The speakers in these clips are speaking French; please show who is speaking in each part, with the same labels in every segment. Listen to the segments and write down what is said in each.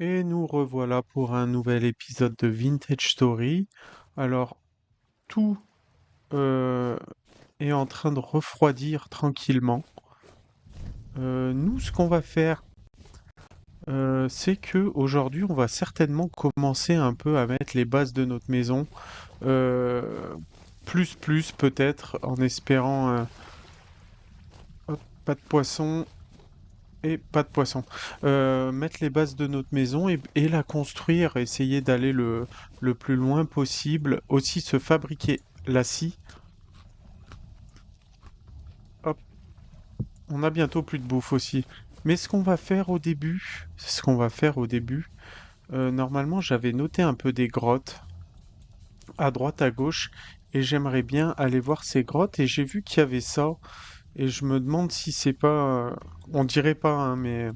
Speaker 1: Et nous revoilà pour un nouvel épisode de Vintage Story. Alors, tout euh, est en train de refroidir tranquillement. Nous, ce qu'on va faire, c'est que aujourd'hui, on va certainement commencer un peu à mettre les bases de notre maison. Euh, plus peut-être, en espérant hop, pas de poisson et pas de poisson. Mettre les bases de notre maison et la construire, essayer d'aller le plus loin possible. Aussi se fabriquer la scie. Hop, on a bientôt plus de bouffe aussi. Mais ce qu'on va faire au début, ce qu'on va faire au début, normalement j'avais noté un peu des grottes à droite, à gauche, et j'aimerais bien aller voir ces grottes, et j'ai vu qu'il y avait ça, et je me demande si c'est pas, on dirait pas, hein, mais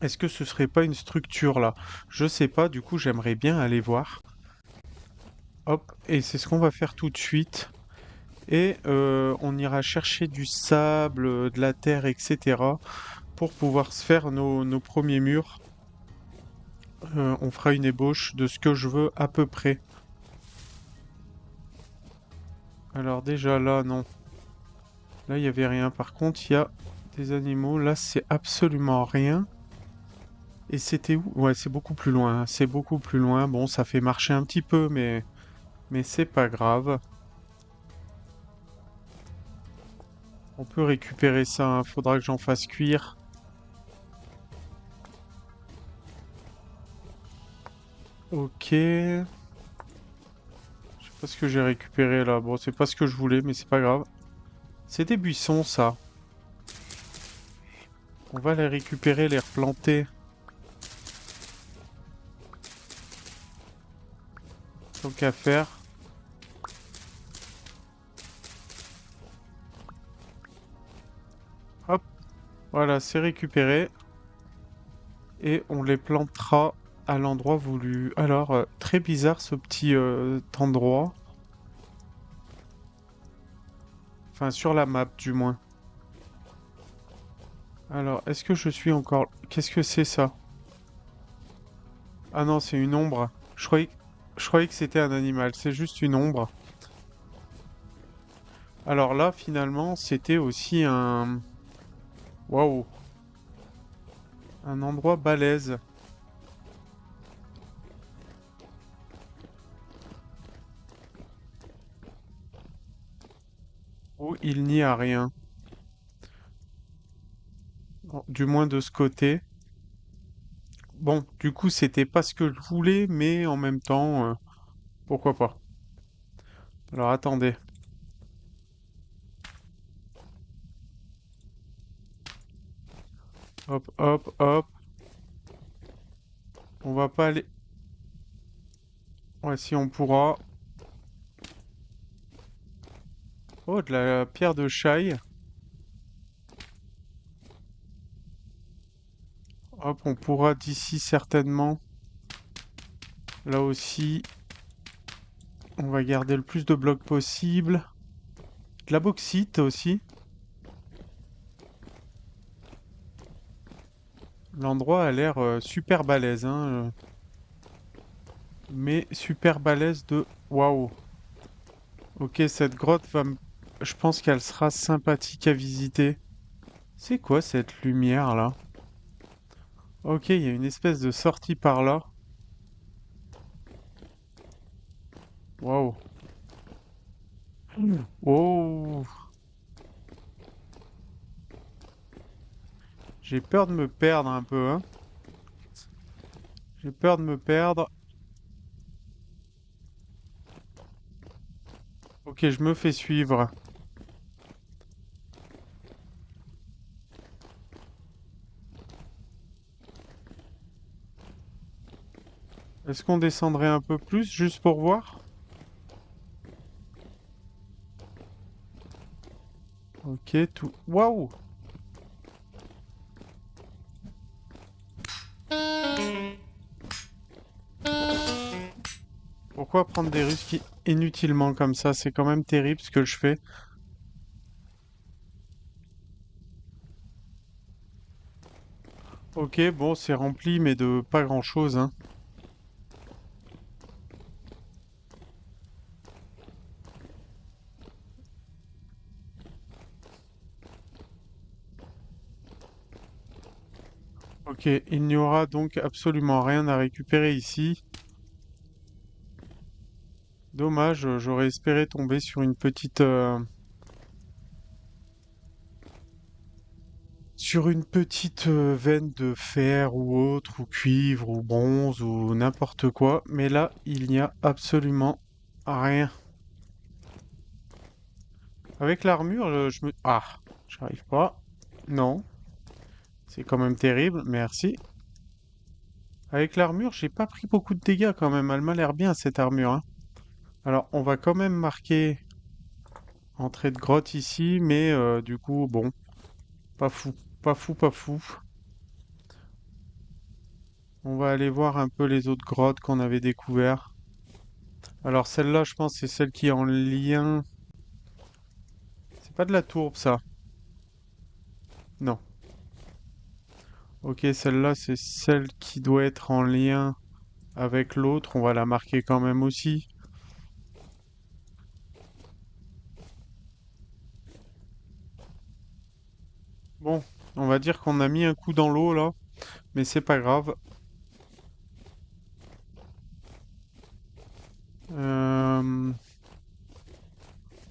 Speaker 1: est-ce que ce serait pas une structure là? Je sais pas, du coup j'aimerais bien aller voir. Hop, et c'est ce qu'on va faire tout de suite. Et on ira chercher du sable, de la terre, etc. pour pouvoir se faire nos premiers murs. On fera une ébauche de ce que je veux à peu près. Alors déjà là, non. Là, il n'y avait rien. Par contre, il y a des animaux. Là, c'est absolument rien. Et c'était où? Ouais, c'est beaucoup plus loin, hein. C'est beaucoup plus loin. Bon, ça fait marcher un petit peu, mais c'est pas grave. On peut récupérer ça, hein. Faudra que j'en fasse cuire. Ok. Je sais pas ce que j'ai récupéré là. Bon, c'est pas ce que je voulais, mais c'est pas grave. C'est des buissons, ça. On va les récupérer, les replanter. Tant qu'à faire. Hop, voilà, c'est récupéré. Et on les plantera à l'endroit voulu. Alors, très bizarre ce petit endroit. Enfin, sur la map du moins. Alors, est-ce que je suis encore... Qu'est-ce que c'est ça? Ah non, c'est une ombre. Je croyais que c'était un animal. C'est juste une ombre. Alors là, finalement, c'était aussi un... Waouh! Un endroit balèze. Où il n'y a rien. Bon, du moins de ce côté. Bon, du coup, c'était pas ce que je voulais, mais en même temps, pourquoi pas. Alors attendez. Hop, hop, hop. On va pas aller... Ouais, si on pourra. Oh, de la pierre de chaille. Hop, on pourra d'ici certainement. Là aussi, on va garder le plus de blocs possible. De la bauxite aussi. L'endroit a l'air super balèze, hein. Mais super balèze de... Waouh. Ok, cette grotte va me... Je pense qu'elle sera sympathique à visiter. C'est quoi cette lumière là? Ok, il y a une espèce de sortie par là. Waouh. Oh, j'ai peur de me perdre un peu, hein. J'ai peur de me perdre. Ok, je me fais suivre. Est-ce qu'on descendrait un peu plus juste pour voir? Ok, tout. Waouh! Pourquoi prendre des risques inutilement comme ça? C'est quand même terrible ce que je fais. Ok, bon, c'est rempli, mais de pas grand-chose, hein. Ok, il n'y aura donc absolument rien à récupérer ici. Dommage, j'aurais espéré tomber sur une petite veine de fer ou autre, ou cuivre, ou bronze, ou n'importe quoi. Mais là, il n'y a absolument rien. Avec l'armure, je me... Ah, j'arrive pas. Non, c'est quand même terrible, merci. Avec l'armure, j'ai pas pris beaucoup de dégâts quand même. Elle m'a l'air bien cette armure, hein. Alors, on va quand même marquer entrée de grotte ici, mais du coup, bon, pas fou, pas fou, pas fou. On va aller voir un peu les autres grottes qu'on avait découvertes. Alors celle-là, je pense, c'est celle qui est en lien. C'est pas de la tourbe, ça. Non. Ok, celle-là, c'est celle qui doit être en lien avec l'autre. On va la marquer quand même aussi. Bon, on va dire qu'on a mis un coup dans l'eau là, mais c'est pas grave. Euh,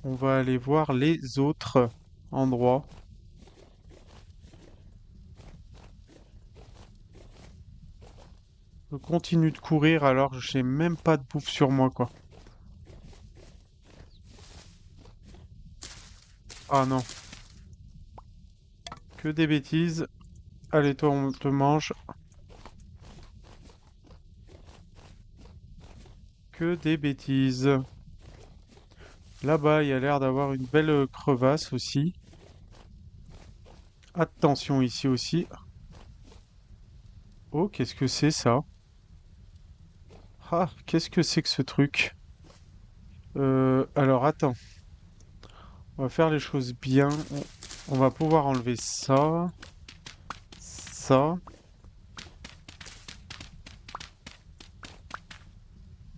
Speaker 1: on va aller voir les autres endroits. Je continue de courir alors j'ai même pas de bouffe sur moi quoi. Ah non, que des bêtises. Allez toi on te mange. Que des bêtises. Là-bas il y a l'air d'avoir une belle crevasse aussi. Attention ici aussi. Oh qu'est-ce que c'est ça? Ah qu'est-ce que c'est que ce truc? Alors attends, on va faire les choses bien. On va pouvoir enlever ça, ça.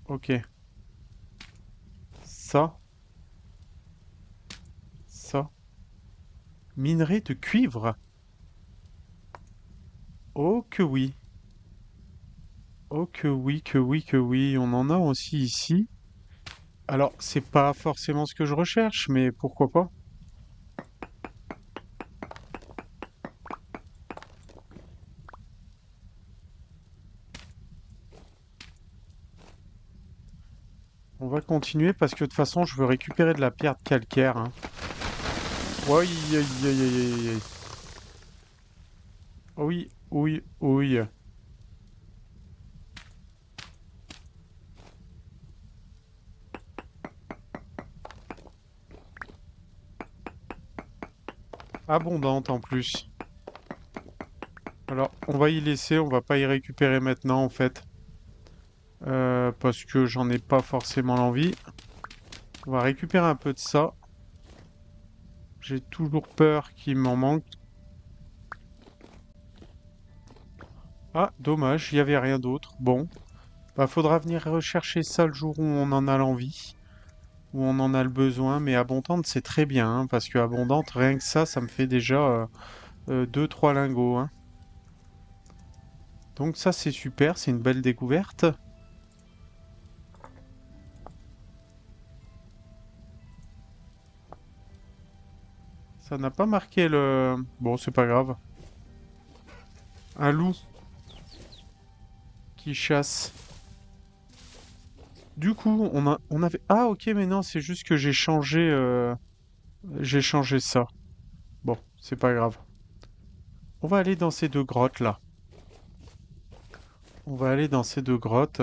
Speaker 1: Ok, ça, ça. Minerai de cuivre. Oh que oui. Oh que oui, que oui, que oui. On en a aussi ici. Alors, c'est pas forcément ce que je recherche, mais pourquoi pas? On va continuer parce que de toute façon, je veux récupérer de la pierre de calcaire, hein. Oui, aïe, aïe, aïe, aïe, aïe. Oui, oui, oui. Abondante en plus. Alors, on va y laisser, on va pas y récupérer maintenant en fait. Parce que j'en ai pas forcément l'envie. On va récupérer un peu de ça. J'ai toujours peur qu'il m'en manque. Ah, dommage, il y avait rien d'autre. Bon, bah faudra venir rechercher ça le jour où on en a l'envie, où on en a le besoin. Mais abondante, c'est très bien, hein, parce que abondante, rien que ça me fait déjà 2-3 lingots, hein. Donc ça, c'est super, c'est une belle découverte. Ça n'a pas marqué le... Bon, c'est pas grave. Un loup qui chasse. Du coup, on avait... Ah, ok, mais non, c'est juste que j'ai changé ça. Bon, c'est pas grave. On va aller dans ces deux grottes là. On va aller dans ces deux grottes.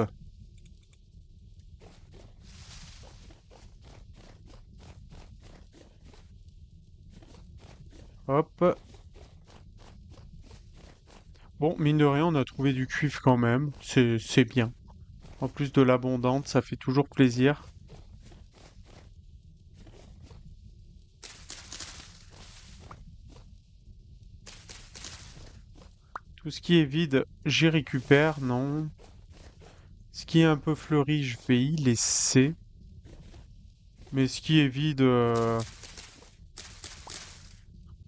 Speaker 1: Hop. Bon, mine de rien, on a trouvé du cuivre quand même. C'est bien. En plus de l'abondante, ça fait toujours plaisir. Tout ce qui est vide, j'y récupère, non. Ce qui est un peu fleuri, je vais y laisser. Mais ce qui est vide...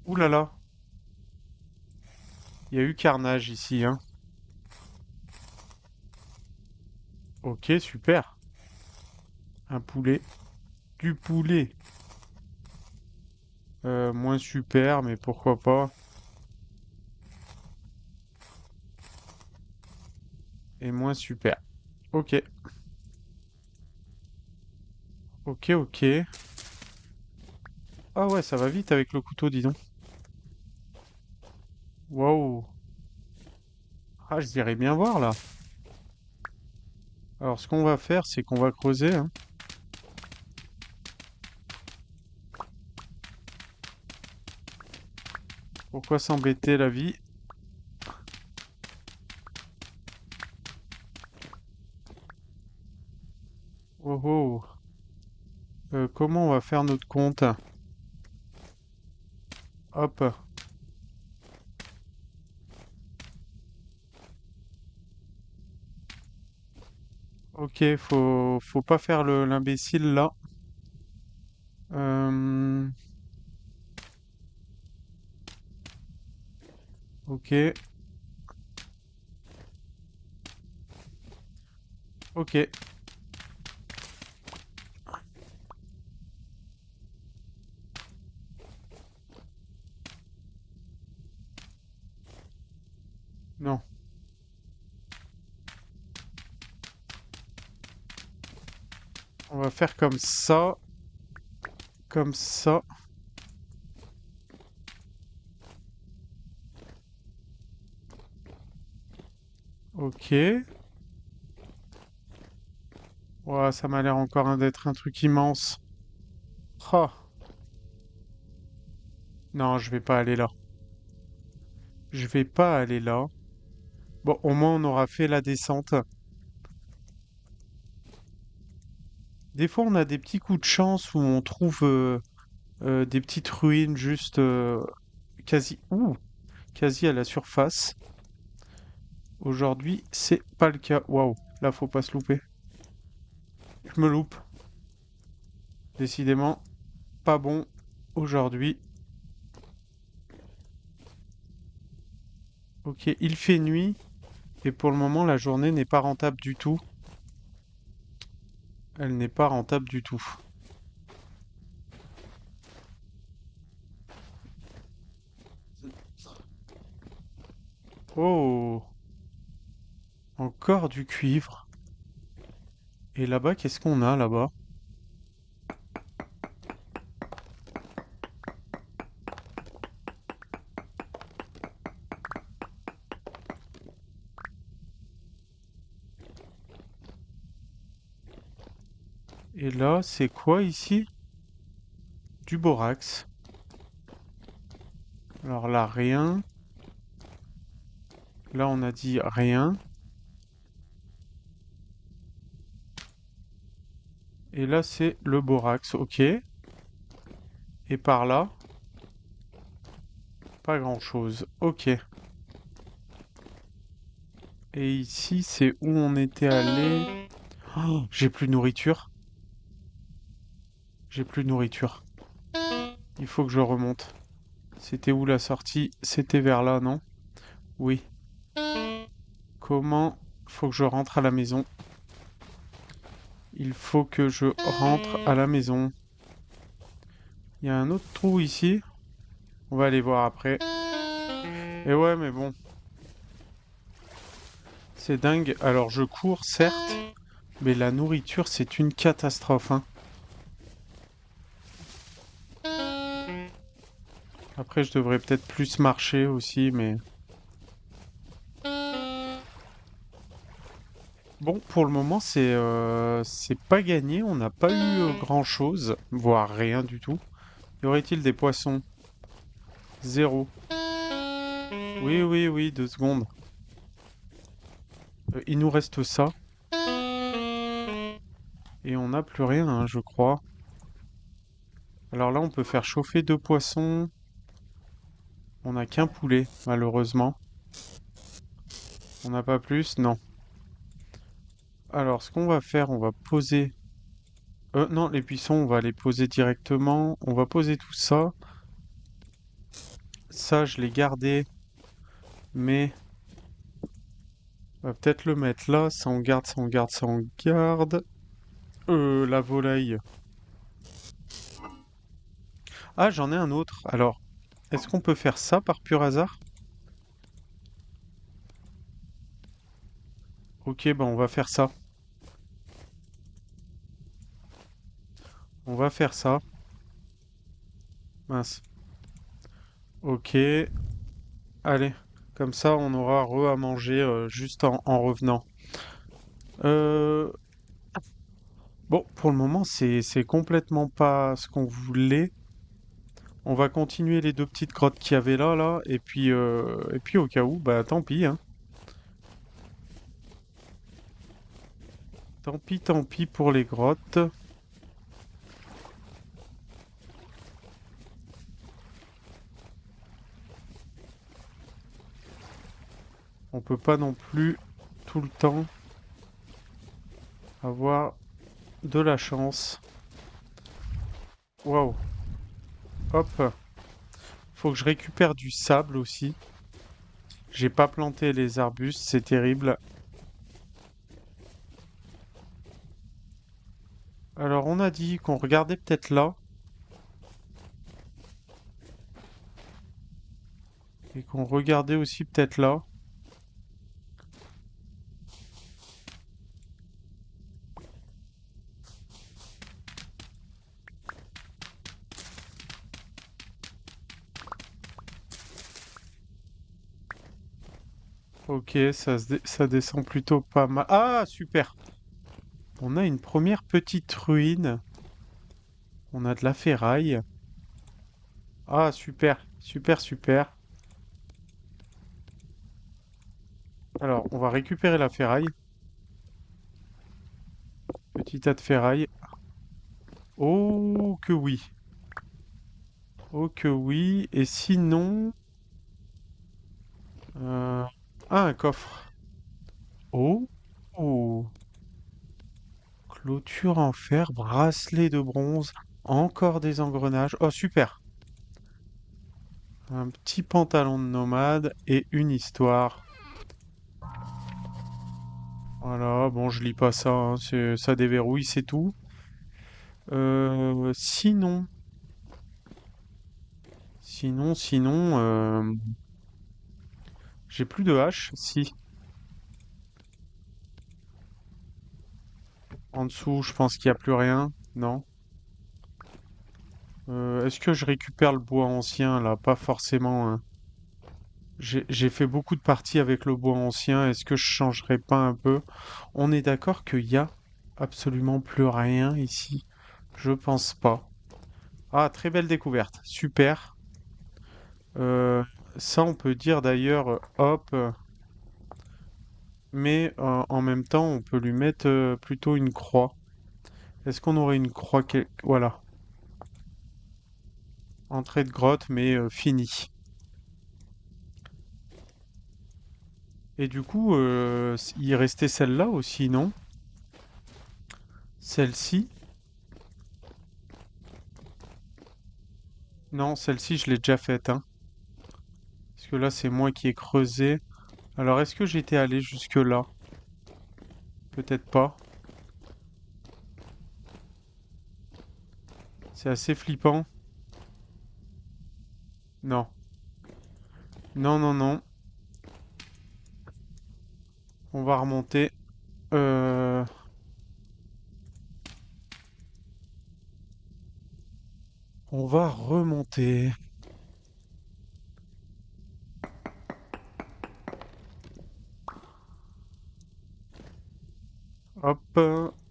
Speaker 1: Ouh là là, il y a eu carnage ici, hein. Ok, super. Un poulet. Du poulet. Moins super, mais pourquoi pas. Et moins super. Ok, ok, ok. Ah ouais, ça va vite avec le couteau, dis donc. Waouh. Ah, je dirais bien voir là. Alors, ce qu'on va faire, c'est qu'on va creuser, hein. Pourquoi s'embêter la vie? Oh oh. Comment on va faire notre compte? Hop. Ok, faut pas faire l'imbécile là. Euh, ok, ok. Non, on va faire comme ça, comme ça. Ok. Ouah, ça m'a l'air encore d'être un truc immense. Ah, non, je vais pas aller là. Je vais pas aller là. Bon, au moins on aura fait la descente. Des fois, on a des petits coups de chance où on trouve des petites ruines juste quasi à la surface. Aujourd'hui, c'est pas le cas. Waouh, là, faut pas se louper. Je me loupe. Décidément, pas bon aujourd'hui. Ok, il fait nuit et pour le moment, la journée n'est pas rentable du tout. Elle n'est pas rentable du tout. Oh, encore du cuivre. Et là-bas, qu'est-ce qu'on a là-bas? Et là, c'est quoi ici? Du borax. Alors là, rien. Là, on a dit rien. Et là, c'est le borax, ok. Et par là, pas grand-chose. Ok. Et ici, c'est où on était allé. Oh, j'ai plus de nourriture. J'ai plus de nourriture. Il faut que je remonte. C'était où la sortie? C'était vers là, non? Oui. Comment? Faut que je rentre à la maison. Il faut que je rentre à la maison. Il y a un autre trou ici. On va aller voir après. Et ouais, mais bon, c'est dingue. Alors je cours, certes, mais la nourriture, c'est une catastrophe, hein. Après, je devrais peut-être plus marcher aussi, mais... Bon, pour le moment, c'est pas gagné. On n'a pas eu grand-chose, voire rien du tout. Y aurait-il des poissons? Zéro. Oui, oui, oui, 2 secondes. Il nous reste ça. Et on n'a plus rien, hein, je crois. Alors là, on peut faire chauffer 2 poissons. On n'a qu'un poulet, malheureusement. On n'a pas plus? Non. Alors, ce qu'on va faire, on va poser... non, les buissons, on va les poser directement. On va poser tout ça. Ça, je l'ai gardé, mais on va peut-être le mettre là. Ça, on garde, ça, on garde, ça, on garde. La volaille. Ah, j'en ai un autre. Alors, est-ce qu'on peut faire ça par pur hasard? Ok, bah on va faire ça. On va faire ça. Mince. Ok. Allez. Comme ça, on aura à manger juste en revenant. Euh... Bon, pour le moment, c'est complètement pas ce qu'on voulait. On va continuer les deux petites grottes qu'il y avait là, et puis au cas où, bah tant pis, hein. Tant pis pour les grottes. On peut pas non plus tout le temps avoir de la chance. Waouh. Hop. Faut que je récupère du sable aussi. J'ai pas planté les arbustes, c'est terrible. Alors on a dit qu'on regardait peut-être là et qu'on regardait aussi peut-être là. Ok, ça descend plutôt pas mal. Ah, super. On a une première petite ruine. On a de la ferraille. Ah, super, super, super. Alors, on va récupérer la ferraille. Petit tas de ferraille. Oh, que oui. Oh, que oui. Et sinon... euh, Ah, un coffre. Oh. Oh. Clôture en fer, bracelet de bronze, encore des engrenages. Oh, super. Un petit pantalon de nomade et une histoire. Voilà, bon, je lis pas ça, hein, ça déverrouille, c'est tout. Sinon, j'ai plus de hache, si. En dessous, je pense qu'il n'y a plus rien, non. Est-ce que je récupère le bois ancien, là? Pas forcément, hein. J'ai fait beaucoup de parties avec le bois ancien, est-ce que je changerais pas un peu? On est d'accord qu'il y a absolument plus rien ici? Je pense pas. Ah, très belle découverte, super. Euh, Ça, on peut dire d'ailleurs, hop, mais en même temps, on peut lui mettre plutôt une croix. Est-ce qu'on aurait une croix Voilà, entrée de grotte, mais finie. Et du coup, il restait celle-là aussi, non? Celle-ci? Non, celle-ci, je l'ai déjà faite, hein. Parce que là, c'est moi qui ai creusé. Alors, est-ce que j'étais allé jusque-là? Peut-être pas. C'est assez flippant. Non. Non, non, non. On va remonter. Euh... On va remonter. Hop.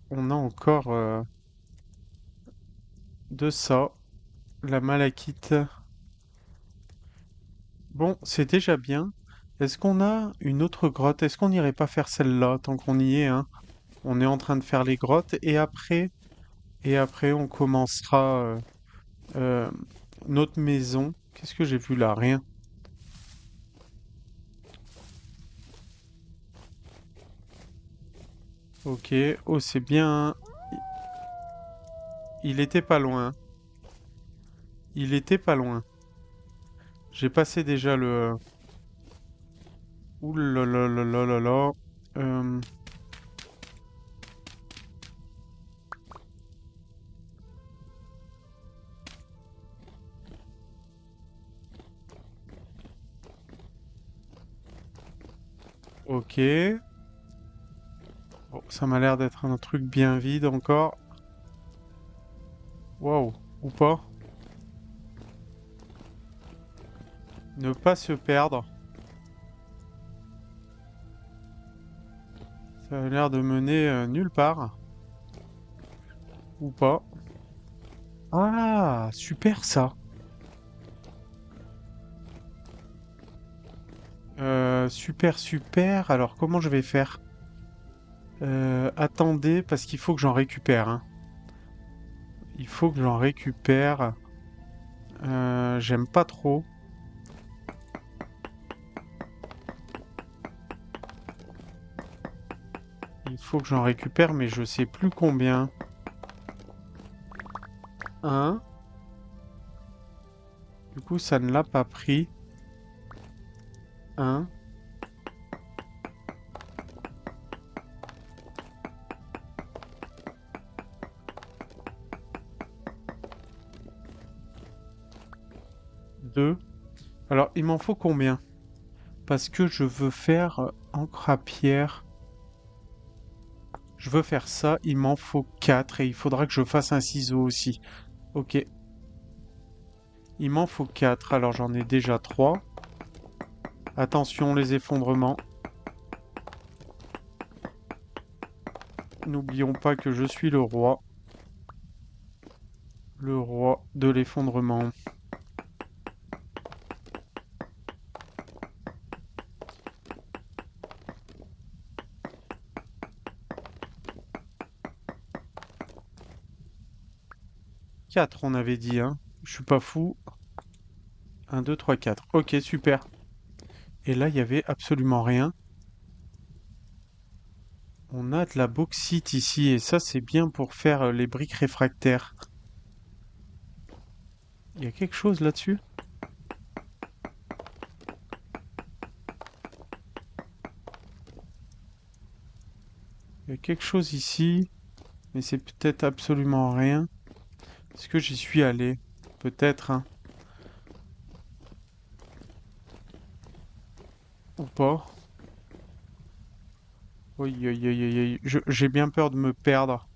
Speaker 1: On a encore de ça. La malachite. Bon, c'est déjà bien. Est-ce qu'on a une autre grotte? Est-ce qu'on n'irait pas faire celle-là tant qu'on y est, hein? On est en train de faire les grottes et après on commencera euh, notre maison. Qu'est-ce que j'ai vu là? Rien. Ok. Oh, c'est bien. Il était pas loin. Il était pas loin. J'ai passé déjà le... Ouh là là là là là là. Euh, ok. Bon, ça m'a l'air d'être un truc bien vide encore. Waouh. Ou pas. Ne pas se perdre. Ça a l'air de mener nulle part. Ou pas. Ah, super ça. Super, super. Alors, comment je vais faire? Attendez, parce qu'il faut que j'en récupère, hein. Il faut que j'en récupère. J'aime pas trop. Il faut que j'en récupère, mais je sais plus combien. Un. Du coup, ça ne l'a pas pris. Un. Deux. Alors, il m'en faut combien? Parce que je veux faire encre à pierre. Je veux faire ça. Il m'en faut 4 et il faudra que je fasse un ciseau aussi. Ok. Il m'en faut 4. Alors, j'en ai déjà 3. Attention, les effondrements. N'oublions pas que je suis le roi. Le roi de l'effondrement. 4, on avait dit, hein. Je suis pas fou. Un, 2, 3, 4. Ok, super. Et là, il y avait absolument rien. On a de la bauxite ici, et ça, c'est bien pour faire les briques réfractaires. Il y a quelque chose là-dessus? Il y a quelque chose ici, mais c'est peut-être absolument rien. Est-ce que j'y suis allé? Peut-être, hein. Ou pas. Oui, oui, oui, oui, oui. J'ai bien peur de me perdre.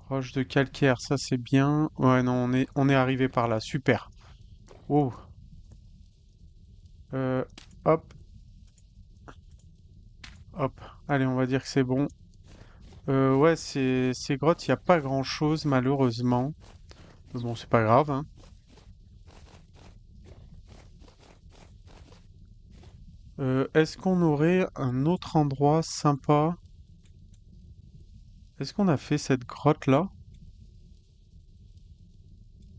Speaker 1: Roche de calcaire, ça c'est bien. Ouais, non, on est arrivé par là. Super. Wow. Euh, hop, hop. Allez, on va dire que c'est bon. Ouais, ces grottes, il n'y a pas grand-chose, malheureusement. Mais bon, c'est pas grave, hein. Est-ce qu'on aurait un autre endroit sympa? Est-ce qu'on a fait cette grotte-là?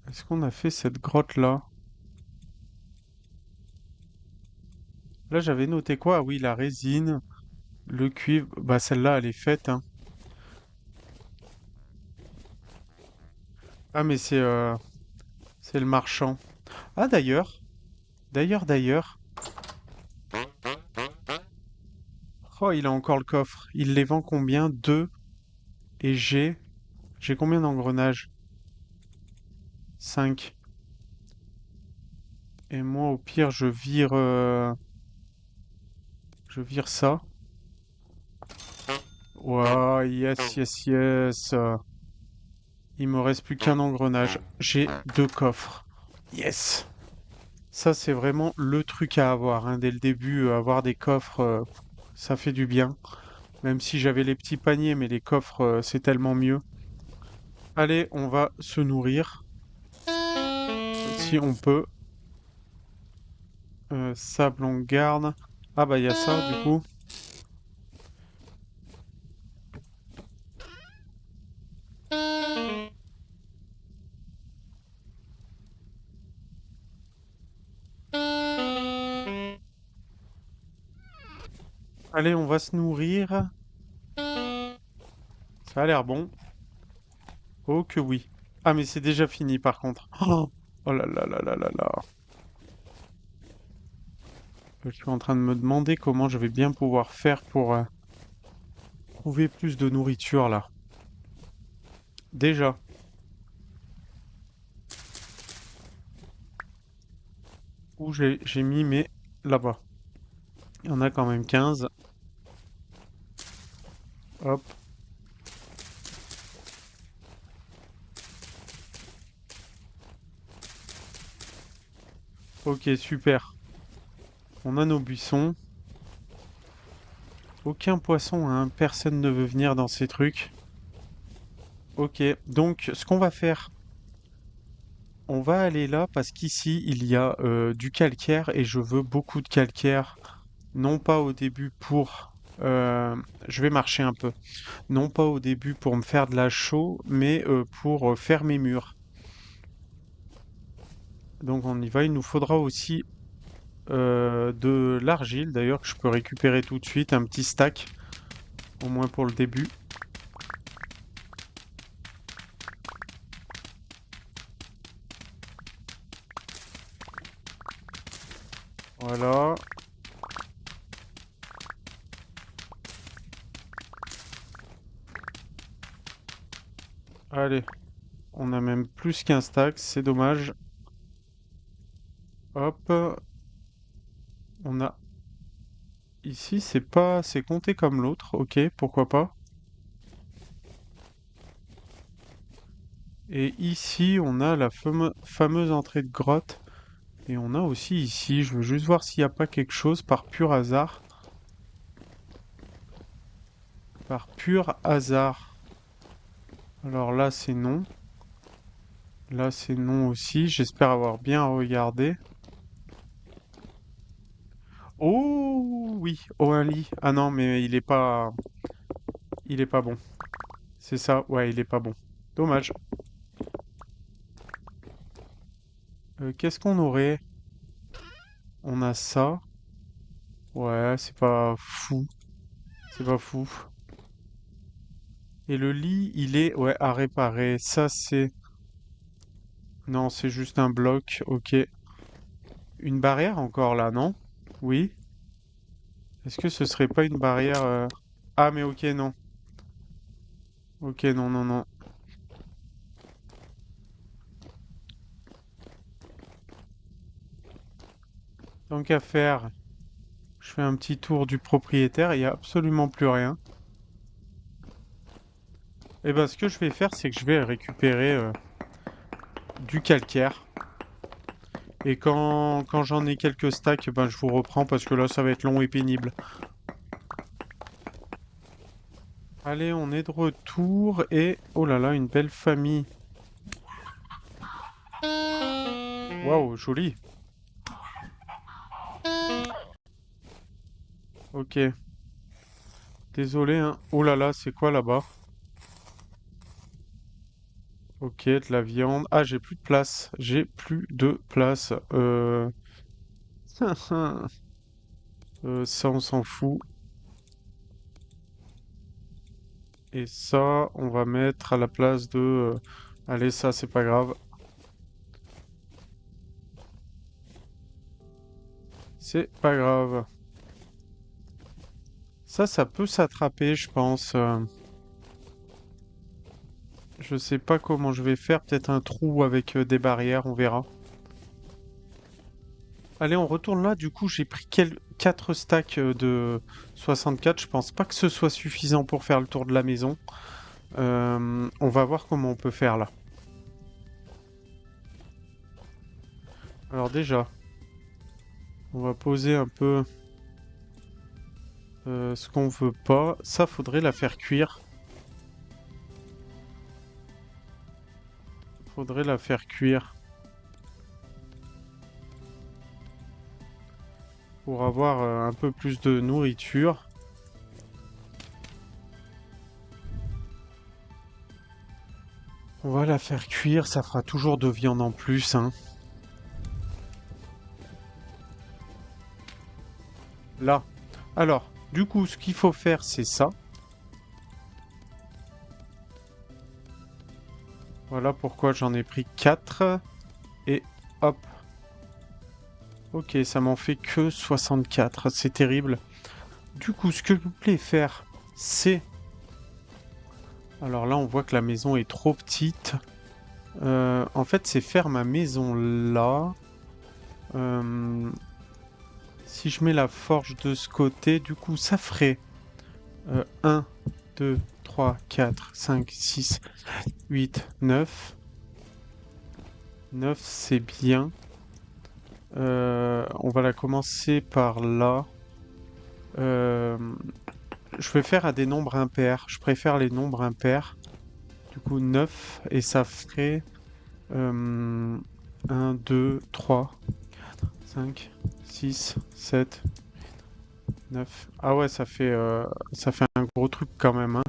Speaker 1: Est-ce qu'on a fait cette grotte-là? Là, j'avais noté quoi? Ah oui, la résine, le cuivre. Bah, celle-là, elle est faite, hein. Ah, mais c'est le marchand. Ah, d'ailleurs. Oh, il a encore le coffre. Il les vend combien? Deux. Et j'ai combien d'engrenages? 5. Et moi, au pire, je vire ça. Wow, yes, yes, yes. Il me reste plus qu'un engrenage. J'ai 2 coffres. Yes. Ça, c'est vraiment le truc à avoir, hein, dès le début. Avoir des coffres, ça fait du bien. Même si j'avais les petits paniers, mais les coffres, c'est tellement mieux. Allez, on va se nourrir. Si on peut. Sable on garde. Ah bah il y a ça du coup. Allez, on va se nourrir. Ça a l'air bon. Oh que oui. Ah, mais c'est déjà fini par contre. Oh, oh là là là là là là. Je suis en train de me demander comment je vais bien pouvoir faire pour trouver plus de nourriture là. Déjà. Où j'ai mis mes... Là-bas. Il y en a quand même 15. Hop. Ok, super. On a nos buissons. Aucun poisson, hein. Personne ne veut venir dans ces trucs. Ok, donc ce qu'on va faire, on va aller là parce qu'ici il y a du calcaire et je veux beaucoup de calcaire. Non pas au début pour... je vais marcher un peu. Non pas au début pour me faire de la chaux, mais pour faire mes murs. Donc on y va. Il nous faudra aussi de l'argile, d'ailleurs, que je peux récupérer tout de suite. Un petit stack, au moins pour le début. Voilà. Allez, on a même plus qu'un stack, c'est dommage. Hop, on a... Ici, c'est compté comme l'autre, ok, pourquoi pas. Et ici, on a la fameuse entrée de grotte. Et on a aussi ici, je veux juste voir s'il n'y a pas quelque chose par pur hasard. Par pur hasard. Alors là, c'est non. Là, c'est non aussi. J'espère avoir bien regardé. Oh oui, oh un lit. Ah non, mais il est pas bon. C'est ça, ouais, il est pas bon. Dommage. Qu'est-ce qu'on aurait? On a ça. Ouais, c'est pas fou. C'est pas fou. Et le lit, il est, ouais, à réparer. Ça, c'est... Non, c'est juste un bloc. Ok. Une barrière encore là, non? Oui. Est-ce que ce serait pas une barrière... Ah, mais ok, non. Ok, non, non, non. Tant qu'à faire, je fais un petit tour du propriétaire. Il n'y a absolument plus rien. Et ben, ce que je vais faire, c'est que je vais récupérer du calcaire. Et quand j'en ai quelques stacks, ben, je vous reprends parce que là, ça va être long et pénible. Allez, on est de retour et... Oh là là, une belle famille. Waouh, joli. Ok. Désolé, hein. Oh là là, c'est quoi là-bas? Ok, de la viande. Ah, j'ai plus de place. J'ai plus de place. Ça, on s'en fout. Et ça, on va mettre à la place de... Allez, ça, c'est pas grave. C'est pas grave. Ça peut s'attraper, je pense. Je sais pas comment je vais faire. Peut-être un trou avec des barrières, on verra. Allez, on retourne là. Du coup, j'ai pris 4 stacks de 64. Je pense pas que ce soit suffisant pour faire le tour de la maison. On va voir comment on peut faire là. Alors déjà, on va poser un peu ce qu'on veut pas. Ça, faudrait la faire cuire. Faudrait la faire cuire pour avoir un peu plus de nourriture. On va la faire cuire, ça fera toujours de viande en plus, hein. Là. Alors, Du coup, ce qu'il faut faire, c'est ça. Voilà pourquoi j'en ai pris 4. Et hop. Ok, ça m'en fait que 64. C'est terrible. Du coup, ce que je voulais faire, c'est... Alors là, on voit que la maison est trop petite. En fait, c'est faire ma maison là. Euh, Si je mets la forge de ce côté, du coup, ça ferait 1, 2, 3, 4, 5, 6, 8, 9. 9, c'est bien. On va la commencer par là. Euh, je vais faire à des nombres impairs. Je préfère les nombres impairs. Du coup, 9. Et ça ferait 1, 2, 3, 5, 6, 7, 9. Ah ouais, ça fait un gros truc quand même, hein.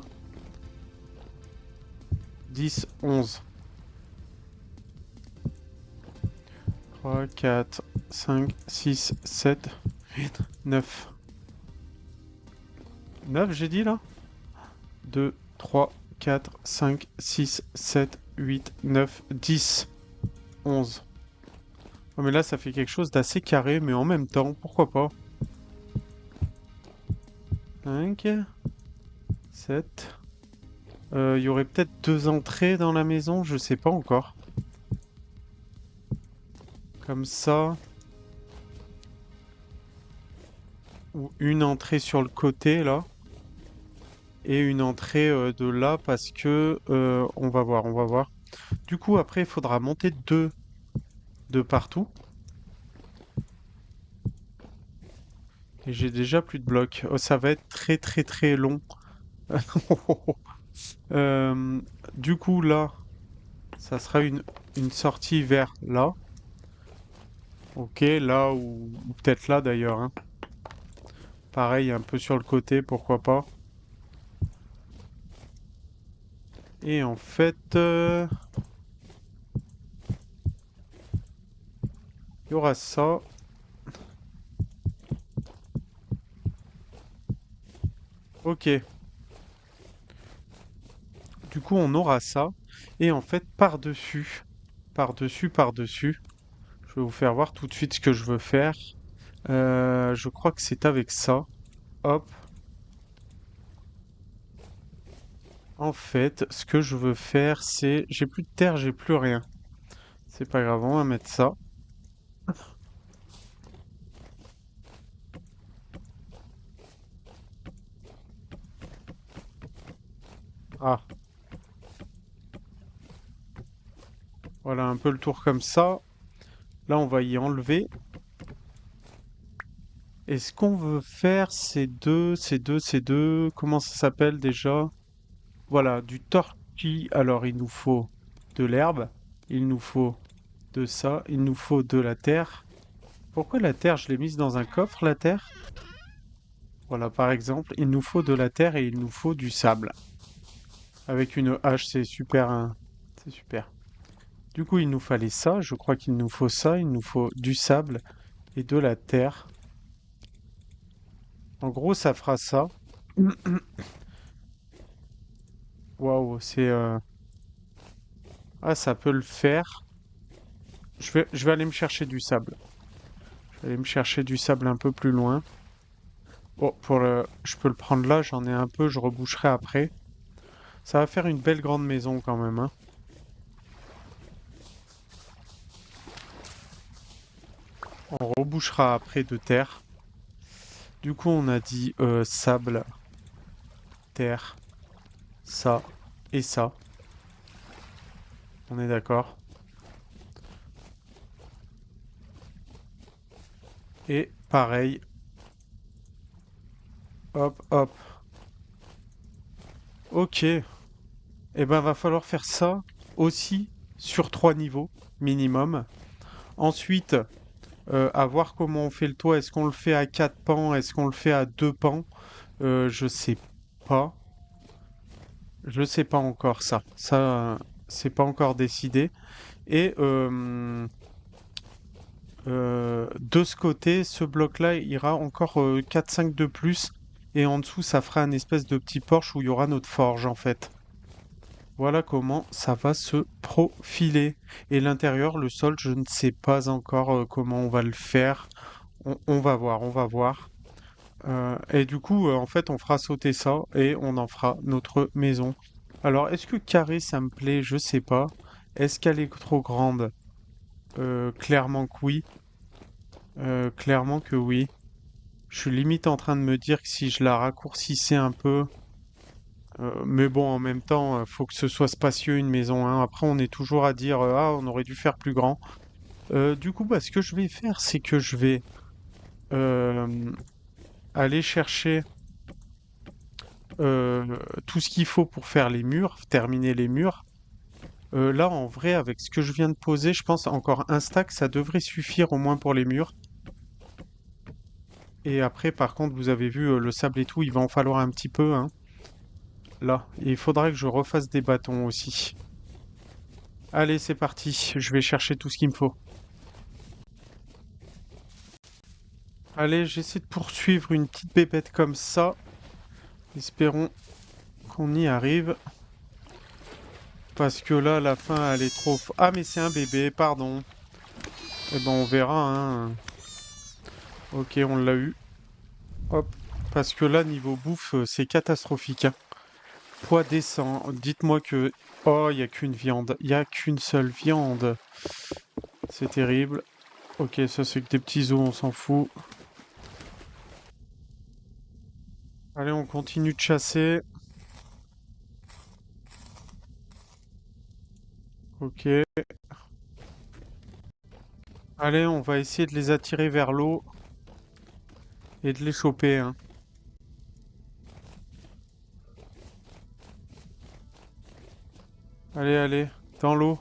Speaker 1: 10, 11. 3, 4, 5, 6, 7, 8, 9. 9, j'ai dit là? 2, 3, 4, 5, 6, 7, 8, 9, 10, 11. Oh, mais là, ça fait quelque chose d'assez carré, mais en même temps, pourquoi pas? 5, 7. Il y aurait peut-être deux entrées dans la maison, je sais pas encore. Comme ça. Ou une entrée sur le côté, là. Et une entrée de là, parce que... on va voir, on va voir. Du coup, après, il faudra monter deux de partout. Et j'ai déjà plus de blocs. Oh, ça va être très très très long. Euh, du coup, là, ça sera une sortie vers là. Ok, là ou peut-être là d'ailleurs, hein. Pareil, un peu sur le côté, pourquoi pas. Et en fait, il y aura ça. Ok, du coup, on aura ça. Et en fait, par-dessus, par-dessus, par-dessus, je vais vous faire voir tout de suite ce que je veux faire. Je crois que c'est avec ça. Hop. En fait, ce que je veux faire, c'est... J'ai plus de terre, j'ai plus rien. C'est pas grave, on va mettre ça. Ah, voilà, un peu le tour comme ça. Là, on va y enlever. Et ce qu'on veut faire, c'est deux... Comment ça s'appelle déjà? Voilà, du torchis. Alors, il nous faut de l'herbe. Il nous faut de ça. Il nous faut de la terre. Pourquoi la terre? Je l'ai mise dans un coffre, la terre? Voilà, par exemple, il nous faut de la terre et il nous faut du sable. Avec une hache, c'est super, hein. C'est super. Du coup, il nous fallait ça. Je crois qu'il nous faut ça. Il nous faut du sable et de la terre. En gros, ça fera ça. Waouh, c'est... Ah, ça peut le faire. Je vais aller me chercher du sable. Je vais aller me chercher du sable un peu plus loin. Bon, je peux le prendre là, j'en ai un peu, je reboucherai après. Ça va faire une belle grande maison quand même, hein. On rebouchera après de terre. Du coup, on a dit sable, terre, ça et ça. On est d'accord. Et pareil, hop, hop. Ok. Eh ben, va falloir faire ça aussi sur 3 niveaux minimum. Ensuite, à voir comment on fait le toit. Est-ce qu'on le fait à 4 pans? Est-ce qu'on le fait à 2 pans? Je sais pas. Je sais pas encore ça. Ça, c'est pas encore décidé. Et de ce côté, ce bloc-là ira encore 4-5 de plus Et en dessous, ça fera un espèce de petit porche où il y aura notre forge, en fait. Voilà comment ça va se profiler. Et l'intérieur, le sol, je ne sais pas encore comment on va le faire. On va voir, on va voir. Et du coup, en fait, on fera sauter ça et on en fera notre maison. Alors, est-ce que carré, ça me plaît? Je sais pas. Est-ce qu'elle est trop grande? Clairement que oui. Clairement que oui. Je suis limite en train de me dire que si je la raccourcissais un peu, mais bon, en même temps, faut que ce soit spacieux une maison, hein. Après, on est toujours à dire ah, on aurait dû faire plus grand. Du coup, bah, ce que je vais faire, c'est que je vais euh, aller chercher tout ce qu'il faut pour faire les murs, terminer les murs. Là, en vrai, avec ce que je viens de poser, je pense encore un stack, ça devrait suffire au moins pour les murs. Et après, par contre, vous avez vu le sable et tout, il va en falloir un petit peu, hein. Là, et il faudra que je refasse des bâtons aussi. Allez, c'est parti. Je vais chercher tout ce qu'il me faut. Allez, j'essaie de poursuivre une petite bébête comme ça. Espérons qu'on y arrive. Parce que là, la fin, elle est trop... Ah, mais c'est un bébé, pardon. Eh ben, on verra, hein. Ok, on l'a eu. Hop. Parce que là, niveau bouffe, c'est catastrophique, hein. Poids descend. Dites-moi que... Oh, il n'y a qu'une viande. Il n'y a qu'une seule viande. C'est terrible. Ok, ça c'est que des petits os, on s'en fout. Allez, on continue de chasser. Ok. Allez, on va essayer de les attirer vers l'eau et de les choper, hein. Allez, allez, dans l'eau.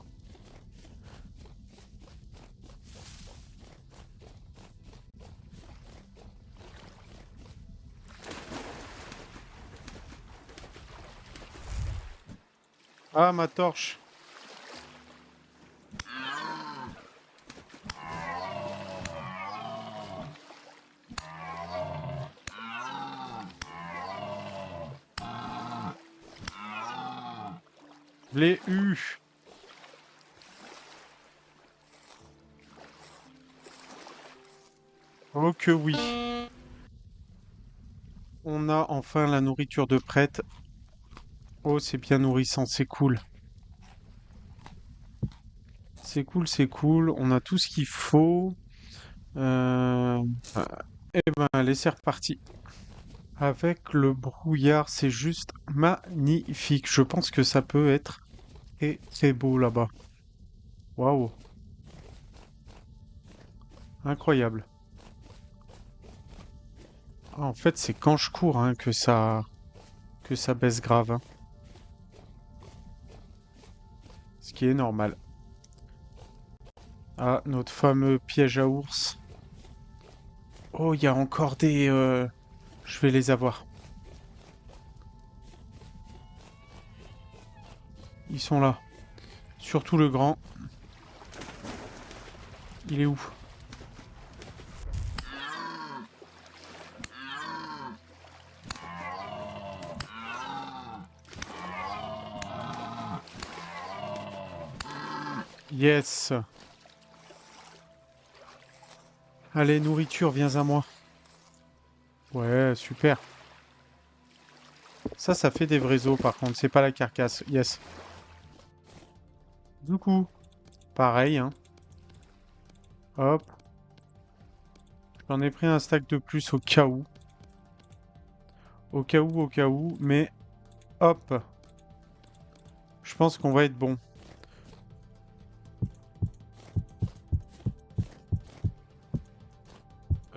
Speaker 1: Ah, ma torche. Je l'ai eu. Oh que oui. On a enfin la nourriture de prête. Oh, c'est bien nourrissant, c'est cool. C'est cool, c'est cool. On a tout ce qu'il faut. Euh... Eh ben, allez, c'est reparti. Avec le brouillard, c'est juste magnifique. Je pense que ça peut être très très beau là-bas. Waouh, incroyable. Ah, en fait, c'est quand je cours hein, que ça baisse grave, hein. Ce qui est normal. Ah, notre fameux piège à ours. Oh, il y a encore des... Je vais les avoir. Ils sont là. Surtout le grand. Il est où? Yes. Allez, nourriture, viens à moi. Ouais, super. Ça fait des vrais os par contre. C'est pas la carcasse. Yes. Du coup, pareil, hein. Hop. J'en ai pris un stack de plus au cas où. Au cas où, au cas où. Mais hop. Je pense qu'on va être bon.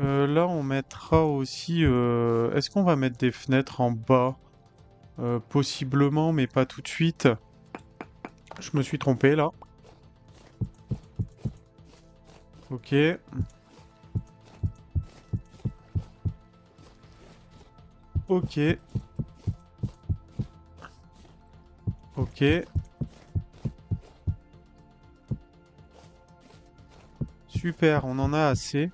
Speaker 1: Là, on mettra aussi... Est-ce qu'on va mettre des fenêtres en bas? Possiblement, mais pas tout de suite. Je me suis trompé, là. Ok. Ok. Ok. Super, on en a assez.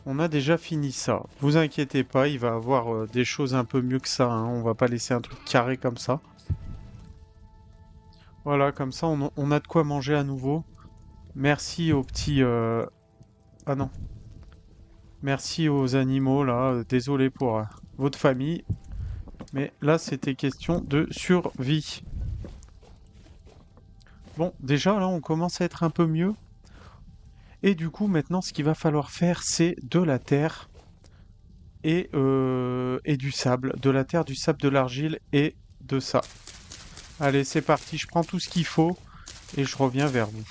Speaker 1: On a déjà fini ça. Vous inquiétez pas, il va avoir des choses un peu mieux que ça, hein. On va pas laisser un truc carré comme ça. Voilà, comme ça on a de quoi manger à nouveau. Merci aux petits... Ah non. Merci aux animaux là. Désolé pour votre famille. Mais là c'était question de survie. Bon, déjà là on commence à être un peu mieux. Et du coup maintenant ce qu'il va falloir faire c'est de la terre et du sable. De la terre, du sable, de l'argile et de ça. Allez, c'est parti, je prends tout ce qu'il faut et je reviens vers vous.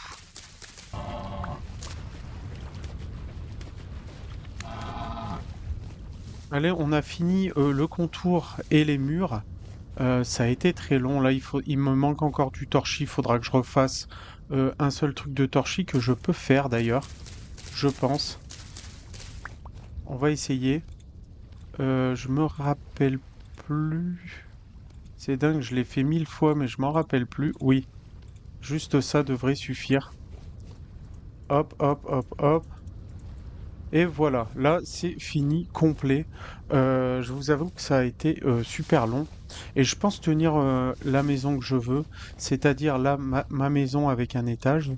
Speaker 1: Allez, on a fini le contour et les murs. Ça a été très long. Là, il me manque encore du torchis. Il faudra que je refasse un seul truc de torchis que je peux faire d'ailleurs, je pense. On va essayer. Je me rappelle plus. C'est dingue, je l'ai fait 1000 fois, mais je m'en rappelle plus. Oui, juste ça devrait suffire. Hop, hop, hop, hop. Et voilà, là c'est fini, complet. Je vous avoue que ça a été super long. Et je pense tenir la maison que je veux, c'est-à-dire là ma maison avec un étage.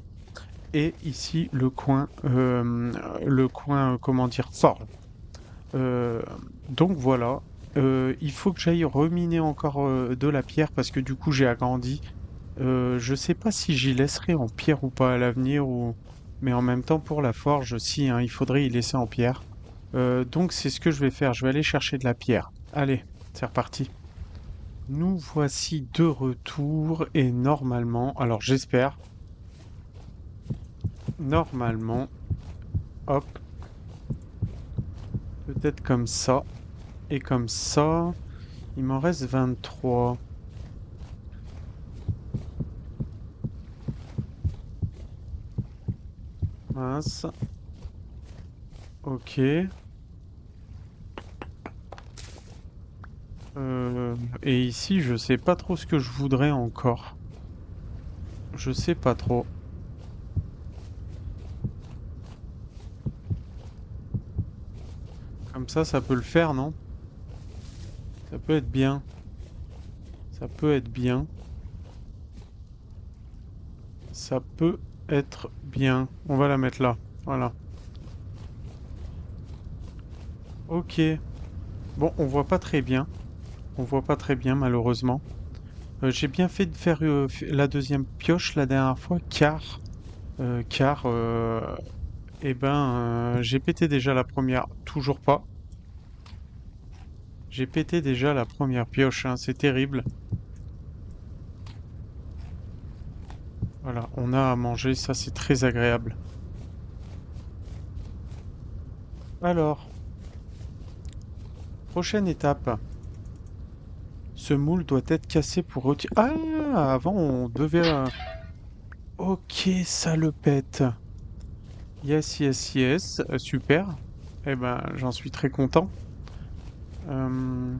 Speaker 1: Et ici le coin, comment dire, fort. Euh, donc voilà. Il faut que j'aille reminer encore de la pierre parce que du coup j'ai agrandi. Je sais pas si j'y laisserai en pierre ou pas à l'avenir ou... Mais en même temps pour la forge, si, hein, il faudrait y laisser en pierre. Donc c'est ce que je vais faire, je vais aller chercher de la pierre. Allez, c'est reparti. Nous voici de retour et normalement, alors j'espère, normalement, hop, peut-être comme ça et comme ça. Il m'en reste 23. Mince. Ok. Et ici, je sais pas trop ce que je voudrais encore. Je sais pas trop. Comme ça peut le faire, non? Ça peut être bien. Ça peut être bien. Ça peut être bien. On va la mettre là. Voilà. Ok. Bon, on voit pas très bien. On voit pas très bien, malheureusement. J'ai bien fait de faire la deuxième pioche la dernière fois, car, eh ben, j'ai pété déjà la première. Toujours pas. J'ai pété déjà la première pioche, hein. C'est terrible. Voilà, on a à manger, ça c'est très agréable. Alors, prochaine étape. Ce moule doit être cassé pour retirer... Ah, avant on devait... Ok, ça le pète. Yes, yes, yes. Super. Eh ben, j'en suis très content. Euh,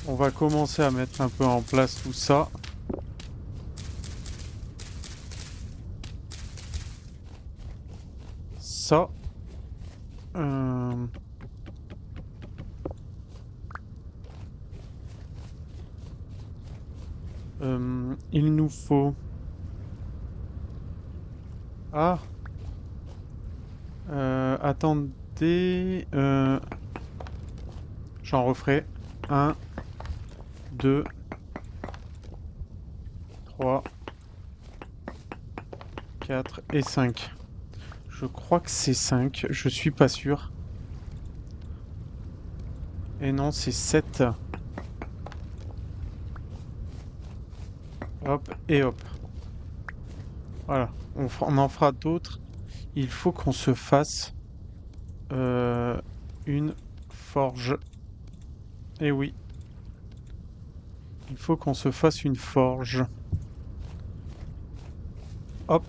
Speaker 1: On va commencer à mettre un peu en place tout ça. Ça. euh, il nous faut... Ah, attendez. J'en referai. Un, 2, 3, 4 et 5. Je crois que c'est 5, je suis pas sûr. Et non, c'est 7. Hop et hop. Voilà, on en fera d'autres. Il faut qu'on se fasse euh, une forge. Eh oui, il faut qu'on se fasse une forge. Hop.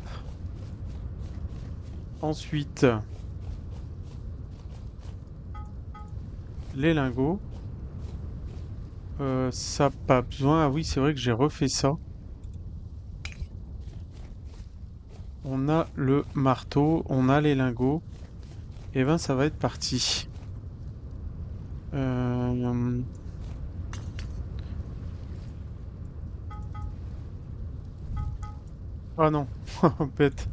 Speaker 1: Ensuite, les lingots. Ça pas besoin. Ah oui, c'est vrai que j'ai refait ça. On a le marteau, on a les lingots. Et ben ça va être parti. Euh... Ah non, bête.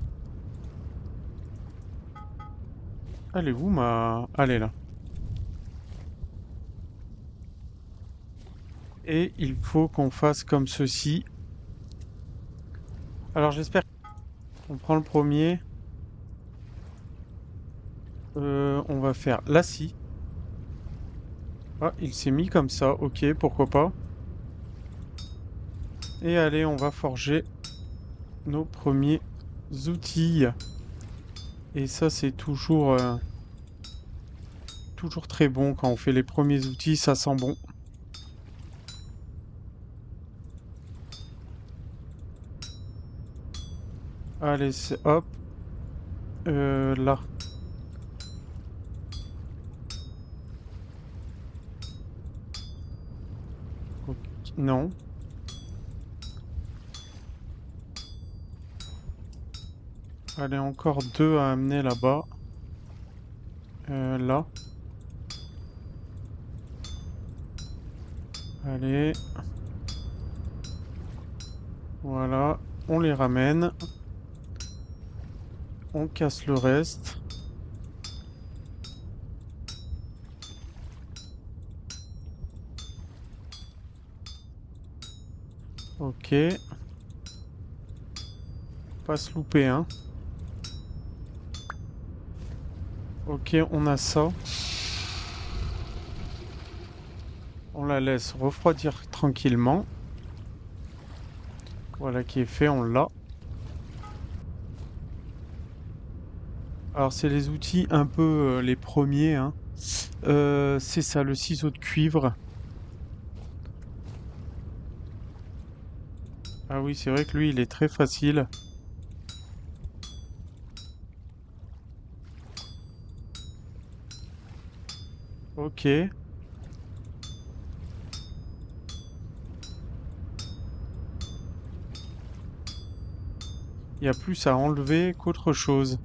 Speaker 1: Elle est où ma... Elle est là. Et il faut qu'on fasse comme ceci. Alors j'espère qu'on prend le premier. On va faire la scie. Ah, il s'est mis comme ça. Ok, pourquoi pas. Et allez, on va forger nos premiers outils. Et ça, c'est toujours très bon quand on fait les premiers outils, ça sent bon. Allez, hop, là. Ok, non. Allez, encore deux à amener là-bas. Là. Allez, voilà. On les ramène. On casse le reste. Ok. Pas se louper, hein. Ok, on a ça. On la laisse refroidir tranquillement. Voilà qui est fait, on l'a. Alors c'est les outils un peu les premiers, hein. C'est ça, le ciseau de cuivre. Ah oui, c'est vrai que lui, il est très facile. Ok. Il y a plus à enlever qu'autre chose.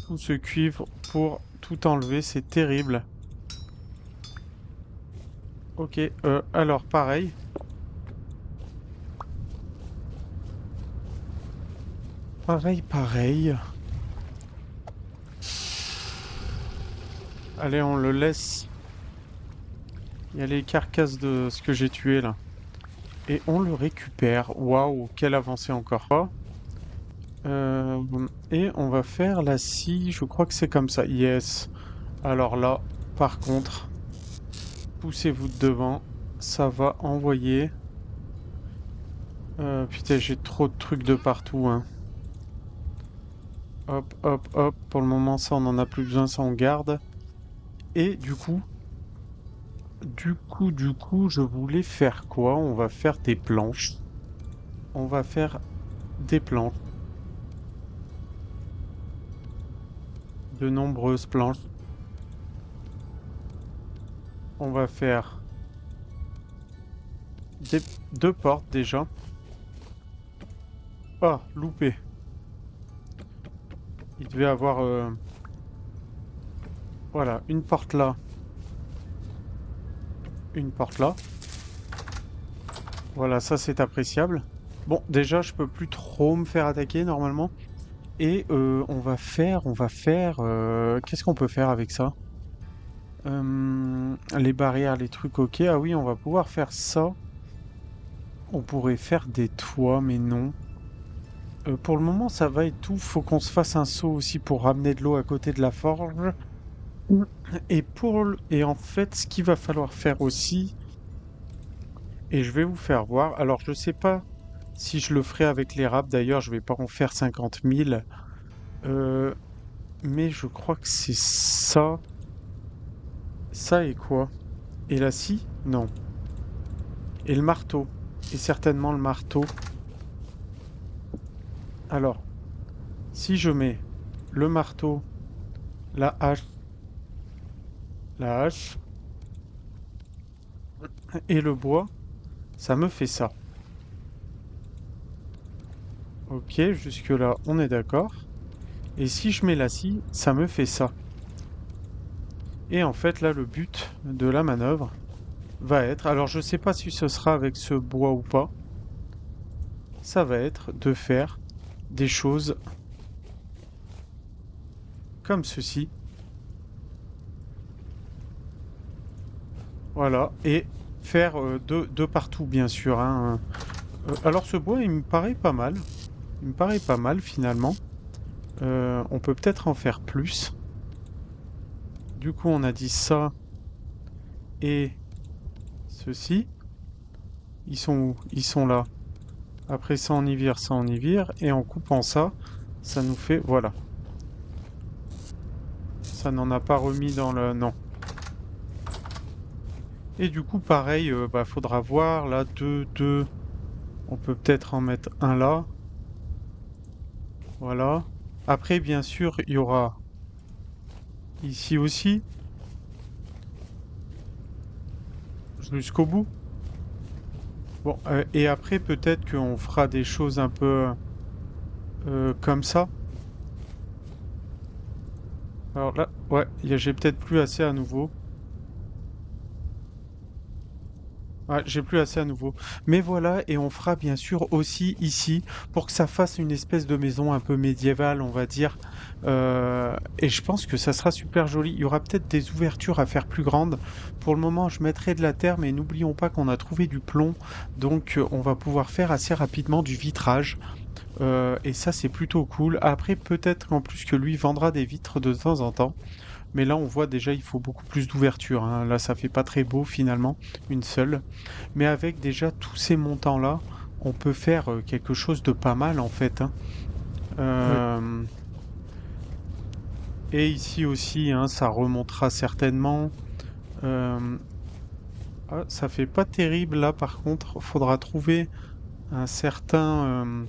Speaker 1: Tout ce cuivre pour tout enlever, c'est terrible. Ok, alors pareil. Pareil. Allez, on le laisse. Il y a les carcasses de ce que j'ai tué là. Et on le récupère. Waouh, quelle avancée encore pas. Et on va faire la scie. Je crois que c'est comme ça. Yes. Alors là, par contre, poussez-vous de devant. Ça va envoyer. Putain, j'ai trop de trucs de partout, hein. Hop, hop, hop. Pour le moment, ça, on n'en a plus besoin, ça, on garde. Et du coup, je voulais faire quoi? On va faire des planches. On va faire des planches. De nombreuses planches. On va faire des... deux portes déjà. Ah, loupé. Il devait avoir... voilà, une porte là. Une porte là. Voilà, ça c'est appréciable. Bon, déjà, je peux plus trop me faire attaquer normalement. Et qu'est-ce qu'on peut faire avec ça? Les barrières, les trucs, ok. Ah oui, on va pouvoir faire ça. On pourrait faire des toits, mais non. Pour le moment, ça va et tout. Faut qu'on se fasse un seau aussi pour ramener de l'eau à côté de la forge. Mm. Et en fait, ce qu'il va falloir faire aussi, et je vais vous faire voir. Alors, je sais pas si je le ferai avec les râpes. D'ailleurs, je vais pas en faire 50 000. Euh, mais je crois que c'est ça. Ça et quoi? Et la scie? Non. Et le marteau. Et certainement le marteau. Alors, si je mets le marteau, la hache, la hache, Et le bois, ça me fait ça. Ok, jusque-là, on est d'accord. Et si je mets la scie, ça me fait ça. Et en fait, là, le but de la manœuvre va être, alors je sais pas si ce sera avec ce bois ou pas, ça va être de faire des choses comme ceci. Voilà, et faire de partout, bien sûr, hein. Alors ce bois, il me paraît pas mal. Il me paraît pas mal, finalement. On peut peut-être en faire plus. Du coup, on a dit ça et ceci. Ils sont où? Ils sont là. Après ça en y vire. Et en coupant ça, ça nous fait... Voilà. Ça n'en a pas remis dans le... Non. Et du coup, pareil, bah, faudra voir. Là, deux. On peut peut-être en mettre un là. Voilà. Après, bien sûr, il y aura ici aussi, jusqu'au bout. Bon, et après, peut-être qu'on fera des choses un peu comme ça. Alors là, ouais, j'ai peut-être plus assez à nouveau. Ouais, j'ai plus assez à nouveau. Mais voilà, et on fera bien sûr aussi ici pour que ça fasse une espèce de maison un peu médiévale, on va dire. Et je pense que ça sera super joli. Il y aura peut-être des ouvertures à faire plus grandes. Pour le moment, je mettrai de la terre, mais n'oublions pas qu'on a trouvé du plomb. Donc, on va pouvoir faire assez rapidement du vitrage. Et ça, c'est plutôt cool. Après, peut-être qu'en plus que lui vendra des vitres de temps en temps. Mais là, on voit déjà, il faut beaucoup plus d'ouverture, hein. Là, ça fait pas très beau finalement, une seule. Mais avec déjà tous ces montants-là, on peut faire quelque chose de pas mal en fait, hein.
Speaker 2: Ouais.
Speaker 1: Euh, Et ici aussi, hein, ça remontera certainement. Euh, Ah, ça fait pas terrible là, par contre, faudra trouver un certain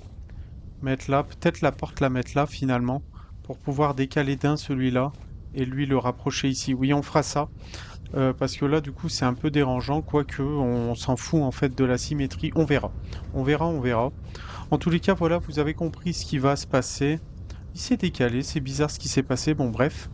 Speaker 1: mettre là, peut-être la porte la mettre là finalement, pour pouvoir décaler d'un celui-là et lui le rapprocher ici. Oui, on fera ça. Parce que là, du coup, c'est un peu dérangeant, quoique on s'en fout en fait de la symétrie. On verra. On verra, on verra. En tous les cas, voilà, vous avez compris ce qui va se passer. Il s'est décalé, c'est bizarre ce qui s'est passé, bon bref.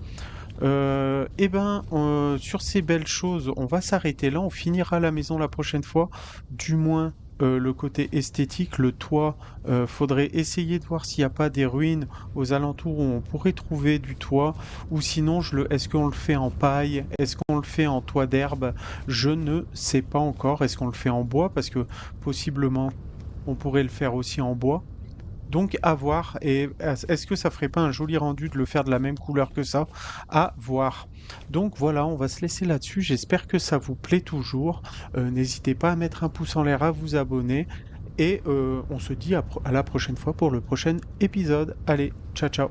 Speaker 1: Sur ces belles choses, on va s'arrêter là, on finira la maison la prochaine fois, du moins le côté esthétique, le toit, faudrait essayer de voir s'il n'y a pas des ruines aux alentours où on pourrait trouver du toit, ou sinon, est-ce qu'on le fait en paille, est-ce qu'on le fait en toit d'herbe, je ne sais pas encore, est-ce qu'on le fait en bois, parce que possiblement on pourrait le faire aussi en bois. Donc à voir. Et est-ce que ça ferait pas un joli rendu de le faire de la même couleur que ça? À voir. Donc voilà, on va se laisser là-dessus. J'espère que ça vous plaît toujours. N'hésitez pas à mettre un pouce en l'air, à vous abonner. Et on se dit à la prochaine fois pour le prochain épisode. Allez, ciao ciao.